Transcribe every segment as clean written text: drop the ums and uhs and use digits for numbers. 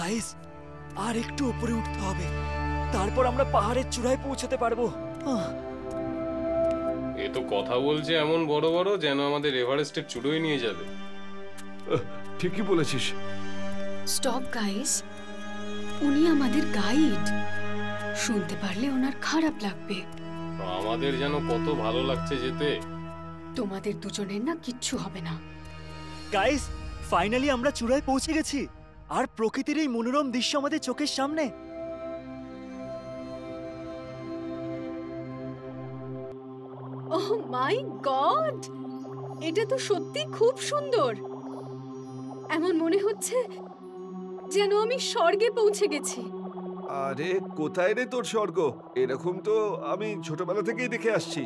Guys, আর একটু উপরে উঠতে হবে, তারপর আমরা পাহাড়ের চূড়ায় পৌঁছতে পারবো। এ তো কথা বলছে এমন বড় বড় যেন আমাদের এভারেস্টের চূড়োয় নিয়ে যাবে। ঠিকই বলেছিস। স্টপ গাইস, উনি আমাদের গাইড। শুনতে পারলে ওনার খারাপ লাগবে। আমাদের যেন কত ভালো লাগছে যেতে। তোমাদের দুজনের না কিচ্ছু হবে না। গাইস, ফাইনালি আমরা চূড়ায় পৌঁছে গেছি, আর প্রকৃতির এই মনোরম দৃশ্য আমাদের চোখের সামনে। ওহ মাই গড, এটা তো সত্যি খুব সুন্দর। এমন মনে হচ্ছে যেন আমি স্বর্গে পৌঁছে গেছি। আরে কোথায় রে তোর স্বর্গ? এরকম তো আমি ছোটবেলা থেকেই দেখে আসছি।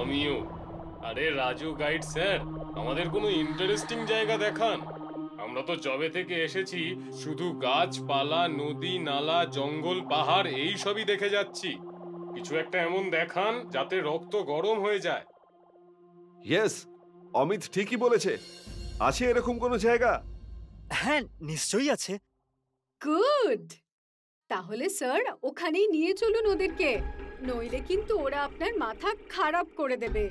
আমিও। আরে রাজু গাইড স্যার, আমাদের কোনো ইন্টারেস্টিং জায়গা দেখান। আমরা তো জবে থেকে এসেছি শুধু গাছপালা, নদী, নালা, জঙ্গল, পাহাড় এই সবই দেখে যাচ্ছি। কিছু একটা এমন দেখান যাতে রক্ত গরম হয়ে যায়। ইয়েস, অমিত ঠিকই বলেছে। আছে এরকম কোনো জায়গা? হ্যাঁ, নিশ্চয়ই আছে। গুড, তাহলে স্যার ওখানেই নিয়ে চলুন ওদেরকে, নইলে কিন্তু ওরা আপনার মাথা খারাপ করে দেবে।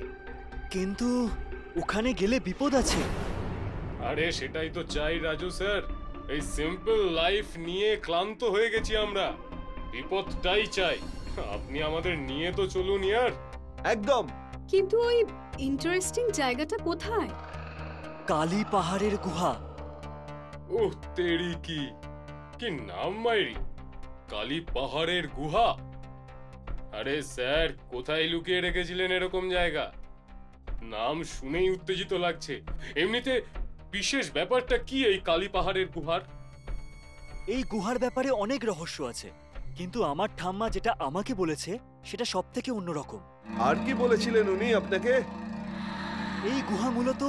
কিন্তু ওখানে গেলে বিপদ আছে। আরে সেটাই তো চাই রাজু স্যার। এই সিম্পল লাইফ নিয়ে ক্লান্ত হয়ে গেছি আমরা, বিপদটাই চাই। আপনি আমাদের নিয়ে তো চলুন ইয়ার। একদম। কিন্তু ওই ইন্টারেস্টিং জায়গাটা কোথায়? কালী পাহাড়ের গুহা। ওহ তেরি কি নাম মাইরি, কালী পাহাড়ের গুহা। আরে স্যার, কোথায় লুকিয়ে রেখেছিলেন এরকম জায়গা? নাম শুনেই উত্তেজিত লাগছে। এমনিতে বিশেষ ব্যাপারটা কি এই কালী পাহাড়ের গুহার? এই গুহার ব্যাপারে অনেক রহস্য আছে, কিন্তু আমার ঠাম্মা যেটা আমাকে বলেছে সেটা সব থেকে অন্যরকম। আর কি বলেছিলেন উনি আপনাকে? এই গুহা মূলত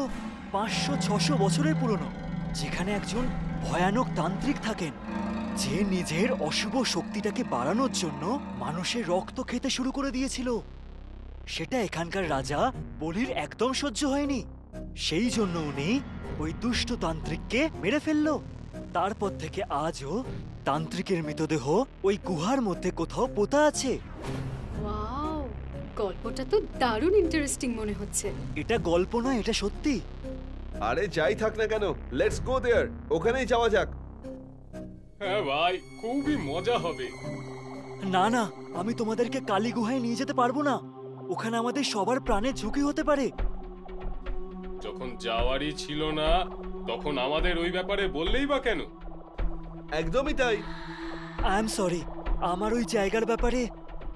500-600 বছরের পুরনো, যেখানে একজন ভয়ানক তান্ত্রিক থাকেন, যে নিজের অশুভ শক্তিটাকে বাড়ানোর জন্য মানুষের রক্ত খেতে শুরু করে দিয়েছিল। সেটা এখানকার রাজা বলির একদম সহ্য হয়নি। সেই জন্য উনি ওই দুষ্ট তান্ত্রিককে মেরে ফেললো। তারপর থেকে আজও তান্ত্রিকের মৃতদেহ ওই গুহার মধ্যে কোথাও পোতা আছে। ওয়াও, গল্পটা তো দারুণ ইন্টারেস্টিং মনে হচ্ছে। এটা গল্প নয়, এটা সত্যি। আরে যাই থাক না কেন, লেটস গো দেয়ার। ওখানেই যাওয়া যাক। হ্যাঁ ভাই, খুবই মজা হবে। না না, আমি তোমাদেরকে কালী গুহায় নিয়ে যেতে পারবো না। ওখানে আমাদের সবার প্রাণের ঝুঁকি হতে পারে। যখন যাওয়ারই ছিল না তখন আমাদের ওই ব্যাপারে বললেই বা কেন? একদমই তাই। আই এম সরি, আমার ওই জায়গার ব্যাপারে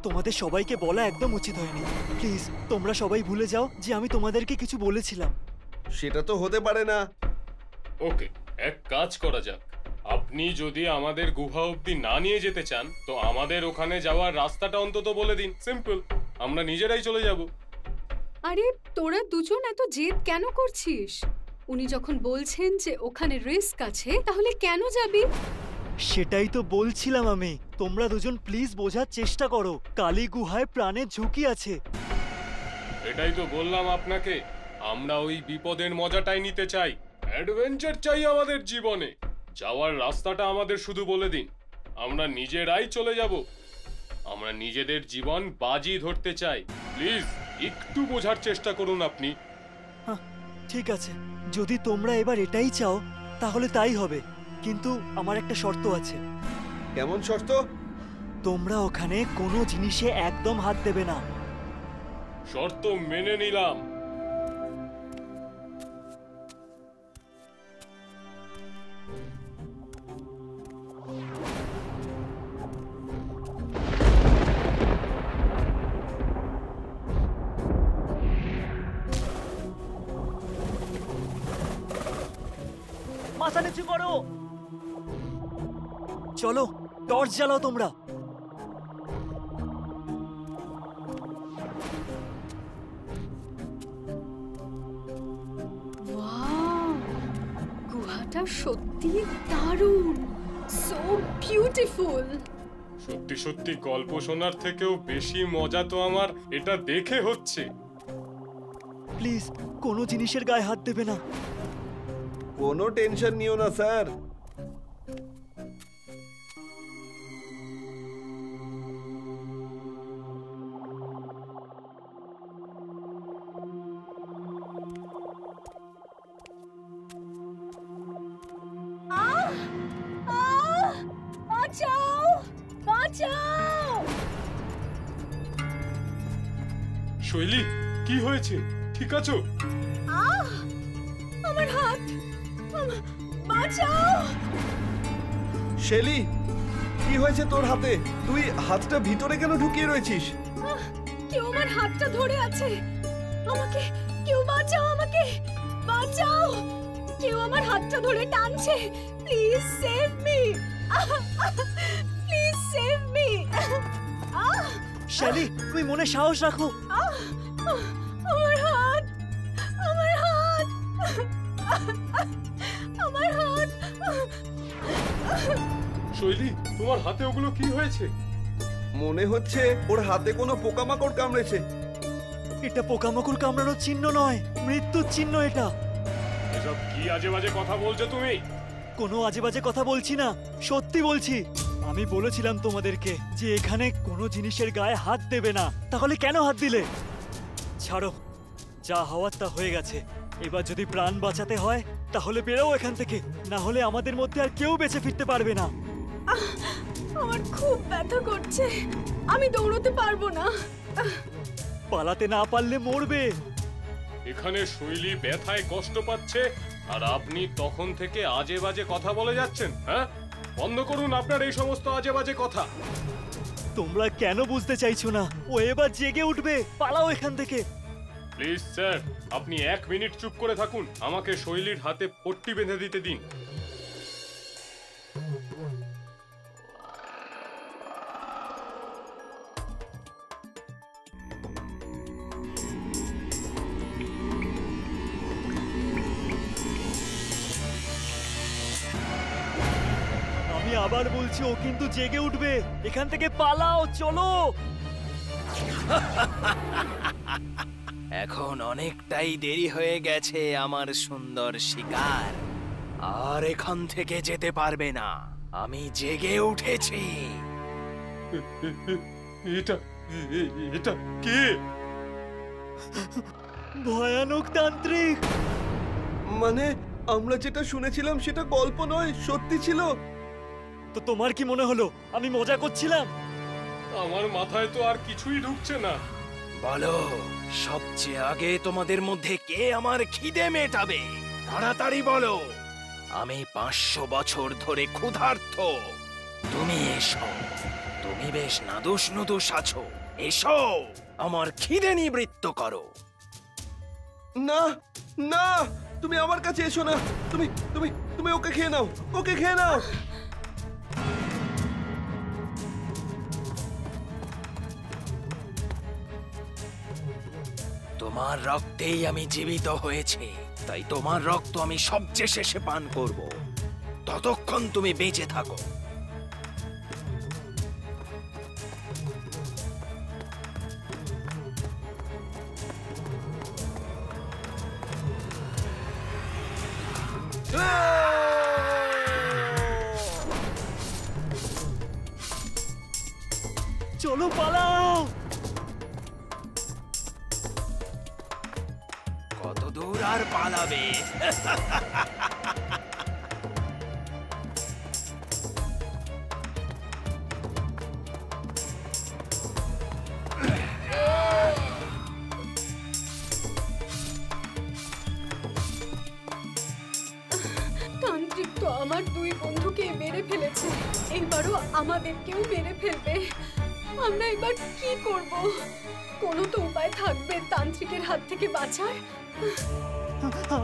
তোমাদের সবাইকে বলা একদম উচিত হয়নি। প্লিজ তোমরা সবাই ভুলে যাও যে আমি তোমাদেরকে কিছু বলেছিলাম। সেটা তো হতে পারে না। ওকে, এক কাজ করা যাক। আপনি যদি আমাদের গুহা অবধি না নিয়ে যেতে চান তো আমাদের ওখানে যাওয়ার রাস্তাটা অন্তত বলে দিন। সিম্পল, আমরা নিজেরাই চলে যাব। আরে তোরা দুজন এত জেদ কেন করছিস? উনি যখন বলছেন যে ওখানে রিস্ক আছে, তাহলে কেন যাবি? সেটাই তো বলছিলাম আমি। তোমরা দুজন প্লিজ বোঝার চেষ্টা করো, কালী গুহায় প্রাণের ঝুঁকি আছে। এটাই তো বললাম আপনাকে, আমরা ওই বিপদের মজাটাই নিতে চাই। অ্যাডভেঞ্চার চাই আমাদের জীবনে। যাওয়ার রাস্তাটা আমাদের শুধু বলে দিন, আমরা নিজেরাই চলে যাব। আমরা নিজেদের জীবন বাজি ধরতে চাই। প্লিজ একটু বোঝার চেষ্টা করুন আপনি। ঠিক আছে, যদি তোমরা এবার এটাই চাও তাহলে তাই হবে, কিন্তু আমার একটা শর্ত আছে। কেমন শর্ত? তোমরা ওখানে কোনো জিনিসে একদম হাত দেবে না। শর্ত মেনে নিলাম। মাথা নিচু করো। চলো, টর্চ জ্বালাও তোমরা। ওয়াও, গুহাটা সত্যি দারুণ, সো বিউটিফুল। সত্যি সত্যি গল্প শোনার থেকেও বেশি মজা তো আমার এটা দেখে হচ্ছে। প্লিজ কোনো জিনিসের গায়ে হাত দেবে না। কোনো টেনশন নিও না স্যার। শৈলী, কি হয়েছে? ঠিক আছো? আমার হাত, বাঁচাও! শেলি, কি হয়েছে তোর হাতে? তুই হাতটা ভিতরে কেন ঢুকিয়ে রয়েছিস? কেউ আমার হাতটা ধরে আছে। আমাকে কেউ বাঁচাও, আমাকে বাঁচাও! কেউ আমার হাতটা ধরে টানছে। Please save me, please save me. Shelly, তুমি মনে সাহস রাখো। আমার হাত, আমার হাত, আমার হাত। শৈলী, তোমার হাতে ওগুলো কি হয়েছে? মনে হচ্ছে ওর হাতে কোনো পোকামাকড় কামড়েছে। এটা পোকামাকড় কামড়ানোর চিহ্ন নয়, মৃত্যুর চিহ্ন এটা। এসব কি আজে বাজে কথা বলছো তুমি? কোনো আজে বাজে কথা বলছি না, সত্যি বলছি। আমি বলেছিলাম তোমাদেরকে যে এখানে কোনো জিনিসের গায়ে হাত দেবে না, তাহলে কেন হাত দিলে? ছাড়ো, যা হওয়ার তা হয়ে গেছে। এবার যদি প্রাণ বাঁচাতে হয় তাহলে বেরো এখান থেকে, না হলে আমাদের মধ্যে আর কেউ বেঁচে ফিরতে পারবে না। আমার খুব ব্যথা করছে, আমি দৌড়তে পারবো না। পালাতে না পারলে মরবে। এখানে শৈলী ব্যথায় কষ্ট পাচ্ছে আর আপনি তখন থেকে আজে বাজে কথা বলে যাচ্ছেন। হ্যাঁ, বন্ধ করুন আপনার এই সমস্ত আজে বাজে কথা। তোমরা কেন বুঝতে চাইছো না? ও এবার জেগে উঠবে, পালাও এখান থেকে। প্লিজ স্যার, আপনি 1 মিনিট চুপ করে থাকুন। আমাকে শৈলীর হাতে পট্টি বেঁধে দিতে দিন। আমি আবার বলছি, ও কিন্তু জেগে উঠবে। এখান থেকে পালাও, চলো। এখন অনেকটাই দেরি হয়ে গেছে আমার সুন্দর শিকার। আর এখান থেকে যেতে পারবে না, আমি জেগে উঠেছি। এটা এটা কে? ভয়ানক তান্ত্রিক। মানে আমরা যেটা শুনেছিলাম সেটা গল্প নয়, সত্যি ছিল। তো তোমার কি মনে হলো আমি মজা করছিলাম? আমার মাথায় তো আর কিছুই ঢুকছে না। বলো, সবচেয়ে আগে তোমাদের মধ্যে কে আমার খিদে মেটাবে? তাড়াতাড়ি বলো। আমি 500 বছর ধরে ক্ষুধার্ত। তুমি এসো, তুমি বেশ নাদুস নুদুস আছো। এসো, আমার খিদে নিবৃত্ত করো। না না, তুমি আমার কাছে এসো না। তুমি তুমি তুমি ওকে খেয়ে নাও, ওকে খেয়ে নাও। তোমার রক্তেই আমি জীবিত হয়েছি, তাই তোমার রক্ত আমি সবচেয়ে শেষে পান করব। ততক্ষণ তুমি বেঁচে থাকো। চলো পালাও। কত দূর আর পালাবে? তান্ত্রিক তো আমার 2 বন্ধুকে মেরে ফেলেছে, এবারও আমাদেরকেও মেরে ফেলবে। আমরা এবার কি করব? কোনো তো উপায় থাকবে তান্ত্রিকের হাত থেকে বাঁচার।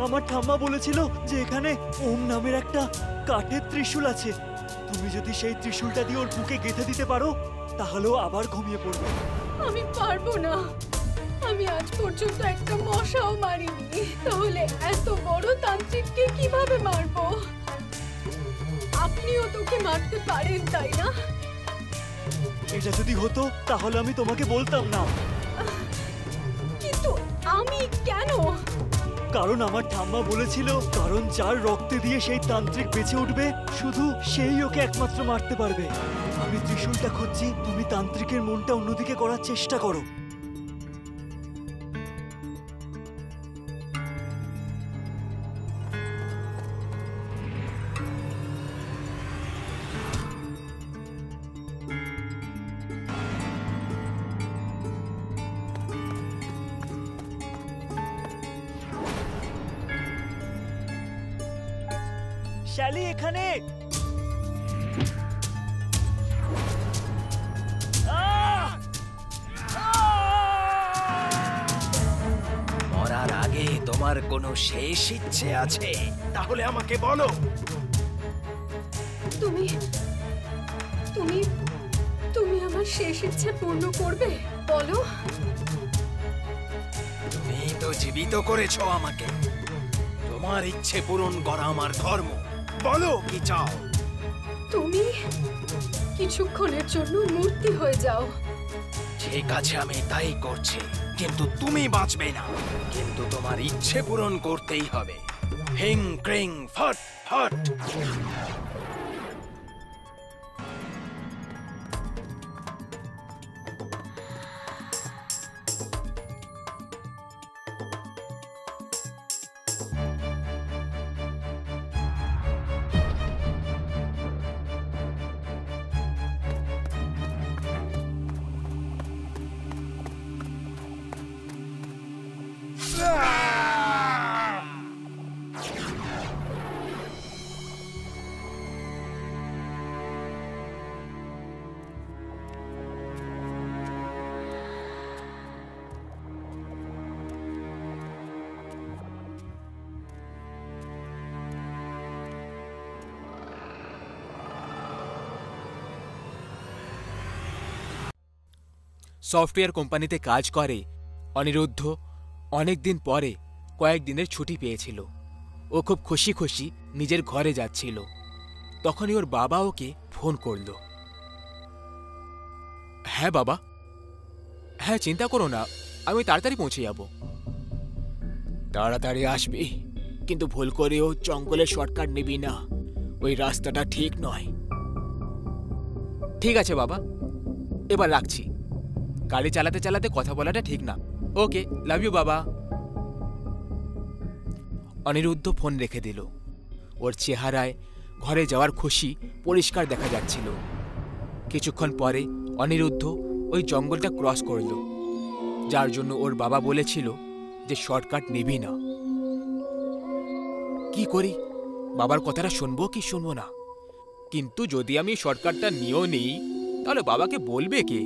আমার ঠাম্মা বলেছিল যে এখানে ওম নামের একটা কাঠের ত্রিশূল আছে। তুমি যদি সেই ত্রিশূলটা দিয়ে ওর বুকে গেঁথে দিতে পারো তাহলেও আবার ঘুমিয়ে পড়বে। আমি পারবো না, আমি আজ পর্যন্ত একটা মশাও মারিনি, তাহলে এত বড় তান্ত্রিককে কিভাবে মারবো? আপনিও তোকে মারতে পারেন, তাই না? এটা যদি হতো তাহলে আমি তোমাকে বলতাম না। কিন্তু আমি কেন? কারণ আমার ঠাম্মা বলেছিল, কারণ যার রক্তে দিয়ে সেই তান্ত্রিক বেঁচে উঠবে শুধু সেই ওকে একমাত্র মারতে পারবে। আমি ত্রিশূলটা খুঁজছি, তুমি তান্ত্রিকের মনটা অন্যদিকে করার চেষ্টা করো। শ্যালি এখানে। মরার আগে তোমার কোনো শেষ ইচ্ছে আছে? তাহলে আমাকে বলো। তুমি তুমি তুমি আমার শেষ ইচ্ছে পূর্ণ করবে? বলো। তুমি তো জীবিত করেছো আমাকে। তোমার ইচ্ছে পূরণ করা আমার ধর্ম। বলো কি চাও? তুমি কিছুক্ষণের জন্য মূর্তি হয়ে যাও। ঠিক আছে, আমি তাই করছি, কিন্তু তুমি বাঁচবে না। কিন্তু তোমার ইচ্ছে পূরণ করতেই হবে। হিং ক্রিং ফট ফট। সফটওয়্যার কোম্পানিতে কাজ করে অনিরুদ্ধ অনেক দিন পরে কয়েকদিনের ছুটি পেয়েছিল। ও খুব খুশি খুশি নিজের ঘরে যাচ্ছিল। তখনই ওর বাবা ওকে ফোন করল। হ্যাঁ বাবা, হ্যাঁ চিন্তা করো না, আমি তাড়াতাড়ি পৌঁছে যাব। তাড়াতাড়ি আসবি, কিন্তু ভুল করেও জঙ্গলের শর্টকাট নিবি না, ওই রাস্তাটা ঠিক নয়। ঠিক আছে বাবা, এবার রাখছি। গাড়ি চালাতে চালাতে কথা বলাটা ঠিক না। ওকে, লাভ ইউ বাবা। অনিরুদ্ধ ফোন রেখে দিল। ওর চেহারায় ঘরে যাওয়ার খুশি পরিষ্কার দেখা যাচ্ছিল। কিছুক্ষণ পরে অনিরুদ্ধ ওই জঙ্গলটা ক্রস করল, যার জন্য ওর বাবা বলেছিল যে শর্টকাট নিবি না। কি করি, বাবার কথাটা শুনবো কি শুনবো না? কিন্তু যদি আমি শর্টকাটটা নিয়েও নিই, তাহলে বাবাকে বলবে কে?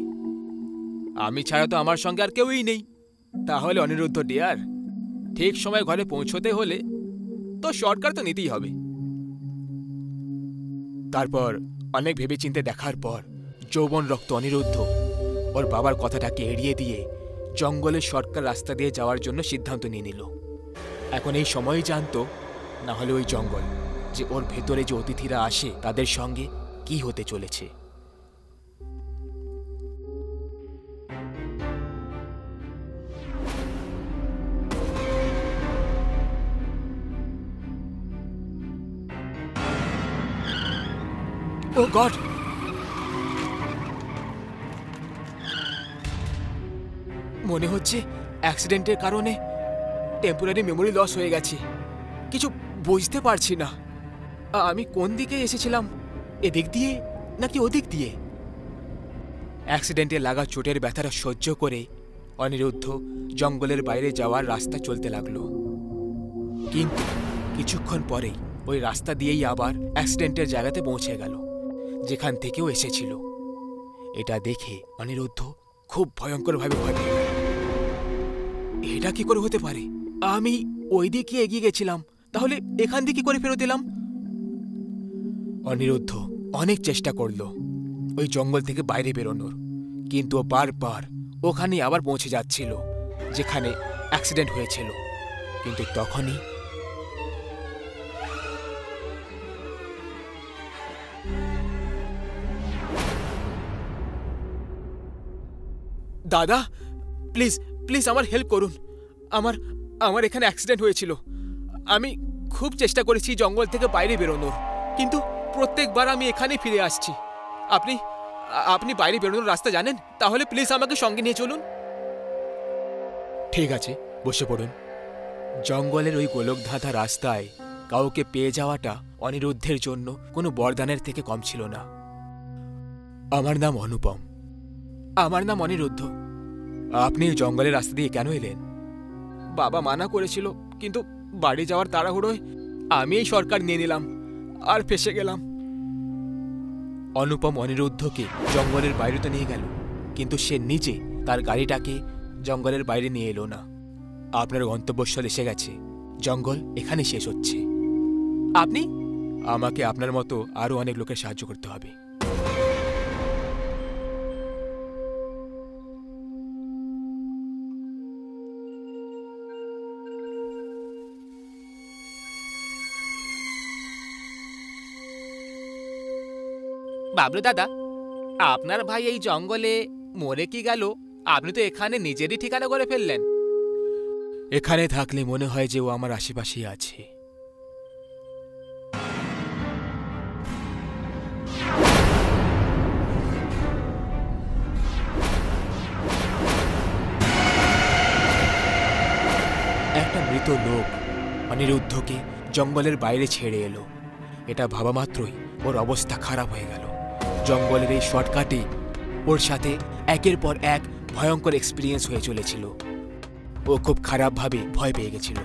আমি ছাড়া তো আমার সঙ্গে আর কেউই নেই। তাহলে অনিরুদ্ধ ডিয়ার, ঠিক সময় ঘরে পৌঁছতে হলে তো শর্টকাট তো নিতেই হবে। তারপর অনেক ভেবেচিন্তে দেখার পর যৌবন রক্ত অনিরুদ্ধ ওর বাবার কথাটাকে এড়িয়ে দিয়ে জঙ্গলের শর্টকাট রাস্তা দিয়ে যাওয়ার জন্য সিদ্ধান্ত নিয়ে নিল। এখন এই সময়ই জানতো, না হলে ওই জঙ্গল, যে ওর ভেতরে যে অতিথিরা আসে তাদের সঙ্গে কি হতে চলেছে। ও গড! মনে হচ্ছে অ্যাক্সিডেন্টের কারণে টেম্পোরারি মেমোরি লস হয়ে গেছে। কিছু বুঝতে পারছি না আমি কোন দিকে এসেছিলাম, এদিক দিয়ে নাকি ওদিক দিয়ে। অ্যাক্সিডেন্টে লাগা চোটের ব্যথাটা সহ্য করে অনিরুদ্ধ জঙ্গলের বাইরে যাওয়ার রাস্তা চলতে লাগলো। কিন্তু কিছুক্ষণ পরেই ওই রাস্তা দিয়েই আবার অ্যাক্সিডেন্টের জায়গাতে পৌঁছে গেল, যেখান থেকেও এসেছিল। এটা দেখে অনিরুদ্ধ খুব ভয়ঙ্করভাবে ভয় পেয়ে গেল। এটা কি করে হতে পারে? আমি ওই দিকে এগিয়ে গেছিলাম, তাহলে এখান দিয়ে কি করে ফেরত এলাম? অনিরুদ্ধ অনেক চেষ্টা করল ওই জঙ্গল থেকে বাইরে বেরোনোর, কিন্তু বারবার ওখানে আবার পৌঁছে যাচ্ছিল যেখানে অ্যাক্সিডেন্ট হয়েছিল। কিন্তু তখনই দাদা, প্লিজ প্লিজ আমার হেল্প করুন। আমার আমার এখানে অ্যাক্সিডেন্ট হয়েছিল। আমি খুব চেষ্টা করেছি জঙ্গল থেকে বাইরে বেরোনোর, কিন্তু প্রত্যেকবার আমি এখানেই ফিরে আসছি। আপনি আপনি বাইরে বেরোনোর রাস্তা জানেন? তাহলে প্লিজ আমাকে সঙ্গে নিয়ে চলুন। ঠিক আছে, বসে পড়ুন। জঙ্গলের ওই গোলকধাঁধা রাস্তায় কাউকে পেয়ে যাওয়াটা অনিরুদ্ধের জন্য কোনো বরদানের থেকে কম ছিল না। আমার নাম অনুপম। আমার নাম অনিরুদ্ধ। আপনি জঙ্গলের রাস্তা দিয়ে কেন এলেন? বাবা মানা করেছিল, কিন্তু বাড়ি যাওয়ার তাড়াহুড়োয় আমি এই শর্টকাট নিয়ে নিলাম। আর ফেসে গেলাম। অনুপম অনিরুদ্ধকে জঙ্গলের বাইরে তো নিয়ে গেল, কিন্তু সে নিজে তার গাড়িটাকে জঙ্গলের বাইরে নিয়ে এলো না। আপনার গন্তব্যস্থল এসে গেছে, জঙ্গল এখানে শেষ হচ্ছে। আপনি আমাকে আপনার মতো আরো অনেক লোকের সাহায্য করতে হবে। বাবলু দাদা, আপনার ভাই এই জঙ্গলে মরে কি গেল? আপনি তো এখানে নিজেরই ঠিকানা করে ফেললেন। এখানে থাকলে মনে হয় যে ও আমার আশেপাশেই আছে। একটা মৃত লোক অনিরুদ্ধকে জঙ্গলের বাইরে ছেড়ে এলো। এটা ভাবা মাত্রই ওর অবস্থা খারাপ হয়ে গেল। জঙ্গলের এই শর্টকাটে ওর সাথে একের পর এক ভয়ঙ্কর এক্সপিরিয়েন্স হয়ে চলেছিল। ও খুব খারাপভাবে ভয় পেয়ে গেছিল,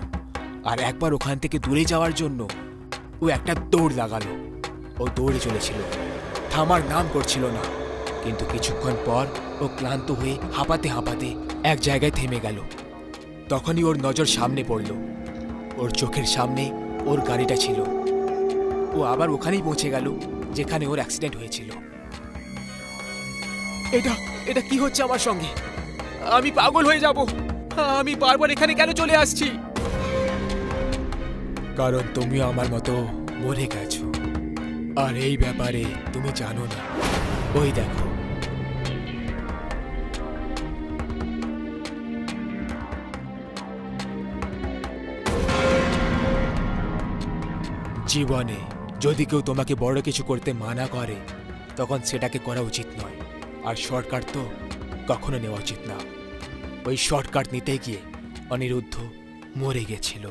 আর একবার ওখান থেকে দূরে যাওয়ার জন্য ও একটা দৌড় লাগালো। ও দৌড়ে চলেছিল, থামার নাম করছিল না। কিন্তু কিছুক্ষণ পর ও ক্লান্ত হয়ে হাঁপাতে হাঁপাতে এক জায়গায় থেমে গেল। তখনই ওর নজর সামনে পড়ল। ওর চোখের সামনে ওর গাড়িটা ছিল। ও আবার ওখানেই পৌঁছে গেল যেখানে ওর অ্যাক্সিডেন্ট হয়েছিল। এটা কি হচ্ছে আমার সঙ্গে? আমি পাগল হয়ে যাব। আমি বারবার এখানে কেন চলে আসছি? কারণ তুমিও আমার মতো মরে গেছো, আর এই ব্যাপারে তুমি জানো না। ওই দেখো, জীবনে যদি কেউ তোমাকে বড় কিছু করতে মানা করে, তখন সেটাকে করা উচিত নয়। আর শর্টকাট তো কখনো নেওয়া উচিত না। ওই শর্টকাট নিতে গিয়ে অনিরুদ্ধ মরে গেছিল।